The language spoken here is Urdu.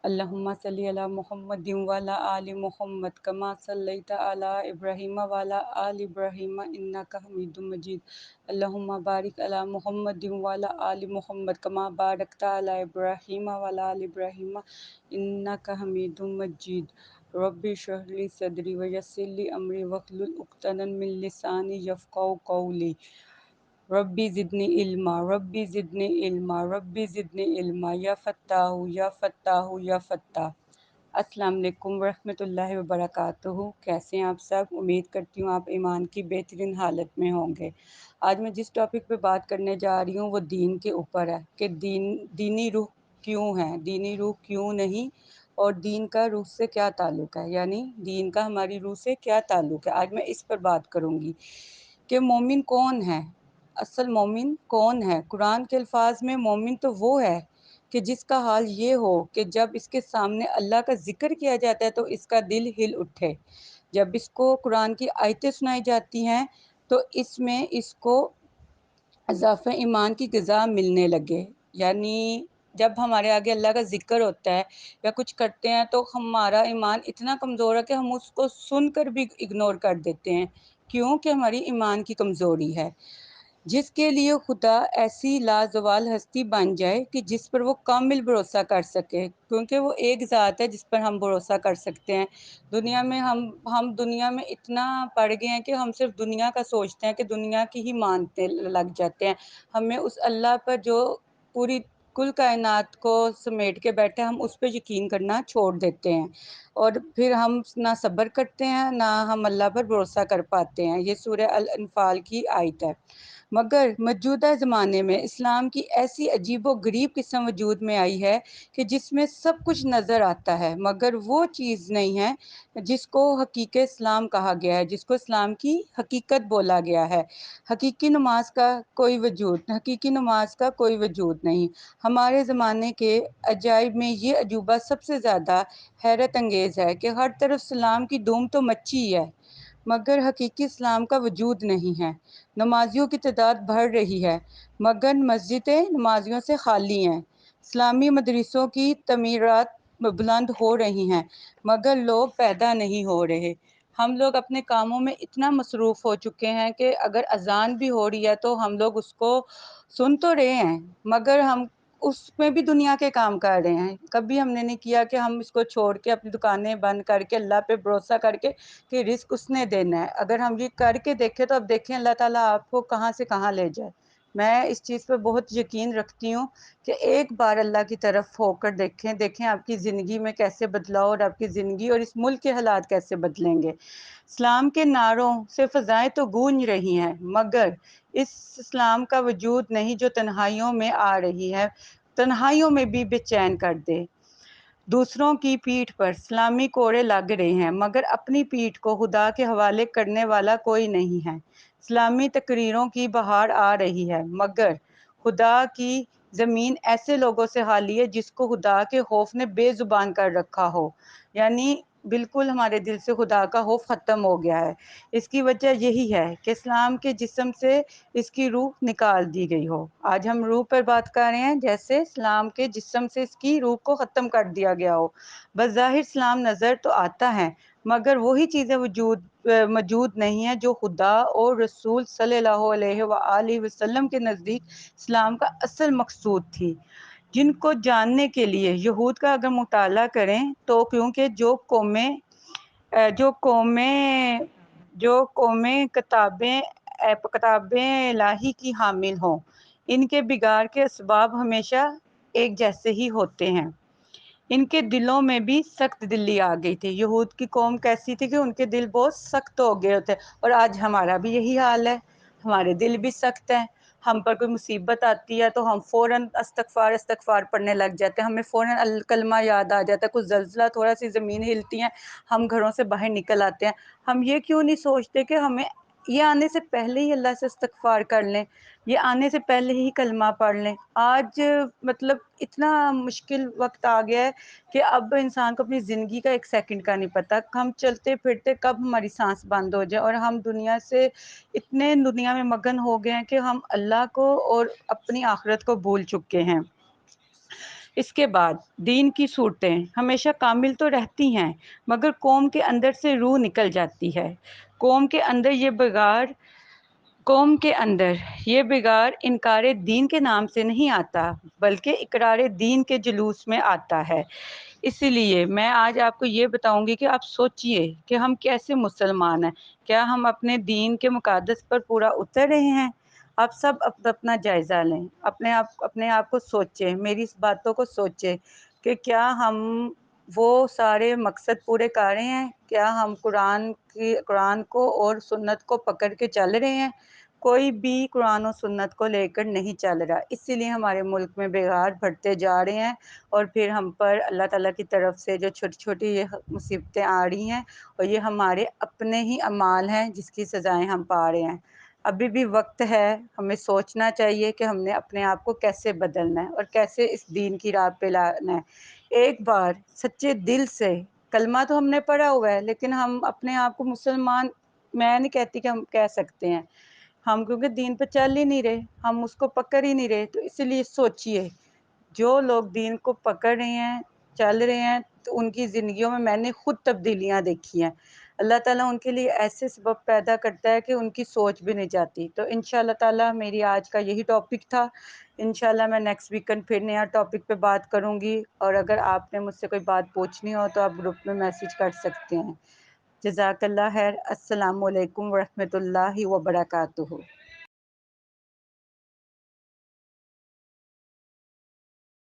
اللہم صلی علی محمد وعلی آل محمد کما صلیت علی ابراہیم وعلی آل ابراہیم انک حمید مجید۔ اللہم بارک علی محمد وعلی آل محمد کما بارکت علی ابراہیم وعلی آل ابراہیم انک حمید مجید۔ رب اشرح لی صدری ویسر لی امری واحلل عقدۃ من لسانی یفقہوا قولی۔ ربی زدنی علما ربی زدنی علما ربی زدنی علما یا فتاح یا فتاح یا فتاح۔ السلام علیکم ورحمۃ اللہ وبرکاتہ۔ کیسے ہیں آپ سب؟ امید کرتی ہوں آپ ایمان کی بہترین حالت میں ہوں گے۔ آج میں جس ٹاپک پہ بات کرنے جا رہی ہوں وہ دین کے اوپر ہے کہ دینی روح کیوں ہے، دینی روح کیوں نہیں، اور دین کا روح سے کیا تعلق ہے، یعنی دین کا ہماری روح سے کیا تعلق ہے۔ آج میں اس پر بات کروں گی کہ مومن کون ہے، اصل مومن کون ہے۔ قرآن کے الفاظ میں مومن تو وہ ہے کہ جس کا حال یہ ہو کہ جب اس کے سامنے اللہ کا ذکر کیا جاتا ہے تو اس کا دل ہل اٹھے، جب اس کو قرآن کی آیتیں سنائی جاتی ہیں تو اس میں اس کو اضافہ ایمان کی غذا ملنے لگے۔ یعنی جب ہمارے آگے اللہ کا ذکر ہوتا ہے یا کچھ کرتے ہیں تو ہمارا ایمان اتنا کمزور ہے کہ ہم اس کو سن کر بھی اگنور کر دیتے ہیں، کیونکہ ہماری ایمان کی کمزوری ہے۔ جس کے لیے خدا ایسی لازوال ہستی بن جائے کہ جس پر وہ کامل بھروسہ کر سکے، کیونکہ وہ ایک ذات ہے جس پر ہم بھروسہ کر سکتے ہیں۔ دنیا میں ہم دنیا میں اتنا پڑ گئے ہیں کہ ہم صرف دنیا کا سوچتے ہیں کہ دنیا کی ہی مانتے لگ جاتے ہیں۔ ہمیں اس اللہ پر جو پوری کل کائنات کو سمیٹ کے بیٹھے ہم اس پہ یقین کرنا چھوڑ دیتے ہیں، اور پھر ہم نہ صبر کرتے ہیں نہ ہم اللہ پر بھروسہ کر پاتے ہیں۔ یہ سورہ الانفال کی آیت ہے۔ مگر موجودہ زمانے میں اسلام کی ایسی عجیب و غریب قسم وجود میں آئی ہے کہ جس میں سب کچھ نظر آتا ہے مگر وہ چیز نہیں ہے جس کو حقیقی اسلام کہا گیا ہے، جس کو اسلام کی حقیقت بولا گیا ہے۔ حقیقی نماز کا کوئی وجود نہیں۔ ہمارے زمانے کے عجائب میں یہ عجوبہ سب سے زیادہ حیرت انگیز ہے کہ ہر طرف اسلام کی دھوم تو مچی ہے مگر حقیقی اسلام کا وجود نہیں ہے۔ نمازیوں کی تعداد بڑھ رہی ہے مگر مسجدیں نمازیوں سے خالی ہیں۔ اسلامی مدرسوں کی تعمیرات بلند ہو رہی ہیں مگر لوگ پیدا نہیں ہو رہے۔ ہم لوگ اپنے کاموں میں اتنا مصروف ہو چکے ہیں کہ اگر اذان بھی ہو رہی ہے تو ہم لوگ اس کو سن تو رہے ہیں مگر ہم اس میں بھی دنیا کے کام کر رہے ہیں۔ کبھی ہم نے نہیں کیا کہ ہم اس کو چھوڑ کے اپنی دکانیں بند کر کے اللہ پہ بھروسہ کر کے کہ رزق اس نے دینا ہے۔ اگر ہم یہ کر کے دیکھیں تو اب دیکھیں اللہ تعالیٰ آپ کو کہاں سے کہاں لے جائے۔ میں اس چیز پہ بہت یقین رکھتی ہوں کہ ایک بار اللہ کی طرف ہو کر دیکھیں آپ کی زندگی میں کیسے بدلاؤ، اور آپ کی زندگی اور اس ملک کے حالات کیسے بدلیں گے۔ اسلام کے نعروں سے فضائیں تو گونج رہی ہیں مگر اس اسلام کا وجود نہیں جو تنہائیوں میں آ رہی ہے، تنہائیوں میں بھی بے چین کر دے۔ دوسروں کی پیٹھ پر اسلامی کوڑے لگ رہے ہیں مگر اپنی پیٹھ کو خدا کے حوالے کرنے والا کوئی نہیں ہے۔ اسلامی تقریروں کی بہار آ رہی ہے مگر خدا کی زمین ایسے لوگوں سے خالی ہے جس کو خدا کے خوف نے بے زبان کر رکھا ہو، یعنی بالکل ہمارے دل سے خدا کا خوف ختم ہو گیا ہے۔ اس کی وجہ یہی ہے کہ اسلام کے جسم سے اس کی روح نکال دی گئی ہو۔ آج ہم روح پر بات کر رہے ہیں جیسے اسلام کے جسم سے اس کی روح کو ختم کر دیا گیا ہو۔ بظاہر اسلام نظر تو آتا ہے مگر وہی چیزیں موجود نہیں ہیں جو خدا اور رسول صلی اللہ علیہ وآلہ وسلم کے نزدیک اسلام کا اصل مقصود تھی، جن کو جاننے کے لیے یہود کا اگر مطالعہ کریں تو کیونکہ جو قومیں کتابیں الہی کی حامل ہوں، ان کے بگاڑ کے اسباب ہمیشہ ایک جیسے ہی ہوتے ہیں۔ ان کے دلوں میں بھی سخت دلی آ گئی تھی۔ یہود کی قوم کیسی تھی کہ ان کے دل بہت سخت ہو گئے ہوتے، اور آج ہمارا بھی یہی حال ہے، ہمارے دل بھی سخت ہیں۔ ہم پر کوئی مصیبت آتی ہے تو ہم فوراً استغفار پڑھنے لگ جاتے ہیں، ہمیں فوراً کلمہ یاد آ جاتا ہے۔ کچھ زلزلہ، تھوڑا سی زمین ہلتی ہیں، ہم گھروں سے باہر نکل آتے ہیں۔ ہم یہ کیوں نہیں سوچتے کہ ہمیں یہ آنے سے پہلے ہی اللہ سے استغفار کر لیں، یہ آنے سے پہلے ہی کلمہ پڑھ لیں۔ آج مطلب اتنا مشکل وقت آ گیا ہے کہ اب انسان کو اپنی زندگی کا ایک سیکنڈ کا نہیں پتہ، ہم چلتے پھرتے کب ہماری سانس بند ہو جائے، اور ہم دنیا میں مگن ہو گئے ہیں کہ ہم اللہ کو اور اپنی آخرت کو بھول چکے ہیں۔ اس کے بعد دین کی صورتیں ہمیشہ کامل تو رہتی ہیں، مگر قوم کے اندر سے روح نکل جاتی ہے۔ قوم کے اندر یہ بگاڑ انکار دین کے نام سے نہیں آتا، بلکہ اقرار دین کے جلوس میں آتا ہے۔ اسی لیے میں آج آپ کو یہ بتاؤں گی کہ آپ سوچئے کہ ہم کیسے مسلمان ہیں، کیا ہم اپنے دین کے مقدس پر پورا اتر رہے ہیں؟ آپ سب اپنا جائزہ لیں، اپنے آپ کو سوچیں، میری اس باتوں کو سوچیں کہ کیا ہم وہ سارے مقصد پورے کر رہے ہیں؟ کیا ہم قرآن کو اور سنت کو پکڑ کے چل رہے ہیں؟ کوئی بھی قرآن و سنت کو لے کر نہیں چل رہا، اسی لیے ہمارے ملک میں بگاڑ بڑھتے جا رہے ہیں، اور پھر ہم پر اللہ تعالیٰ کی طرف سے جو چھوٹی چھوٹی یہ مصیبتیں آ رہی ہیں، اور یہ ہمارے اپنے ہی اعمال ہیں جس کی سزائیں ہم پا رہے ہیں۔ ابھی بھی وقت ہے، ہمیں سوچنا چاہیے کہ ہم نے اپنے آپ کو کیسے بدلنا ہے اور کیسے اس دین کی راہ پہ لانا ہے۔ ایک بار سچے دل سے کلمہ تو ہم نے پڑھا ہوا ہے، لیکن ہم اپنے آپ کو مسلمان، میں نہیں کہتی کہ ہم کہہ سکتے ہیں، ہم کیونکہ دین پہ چل ہی نہیں رہے، ہم اس کو پکڑ ہی نہیں رہے، تو اسی لیے سوچئے جو لوگ دین کو پکڑ رہے ہیں، چل رہے ہیں، تو ان کی زندگیوں میں نے خود تبدیلیاں دیکھی ہیں۔ اللہ تعالیٰ ان کے لیے ایسے سبب پیدا کرتا ہے کہ ان کی سوچ بھی نہیں جاتی۔ تو انشاءاللہ تعالیٰ میری آج کا یہی ٹاپک تھا، انشاءاللہ میں نیکسٹ ویکینڈ پھر نیا ٹاپک پہ بات کروں گی، اور اگر آپ نے مجھ سے کوئی بات پوچھنی ہو تو آپ گروپ میں میسج کر سکتے ہیں۔ جزاک اللہ خیر۔ السلام علیکم ورحمۃ اللہ وبرکاتہ۔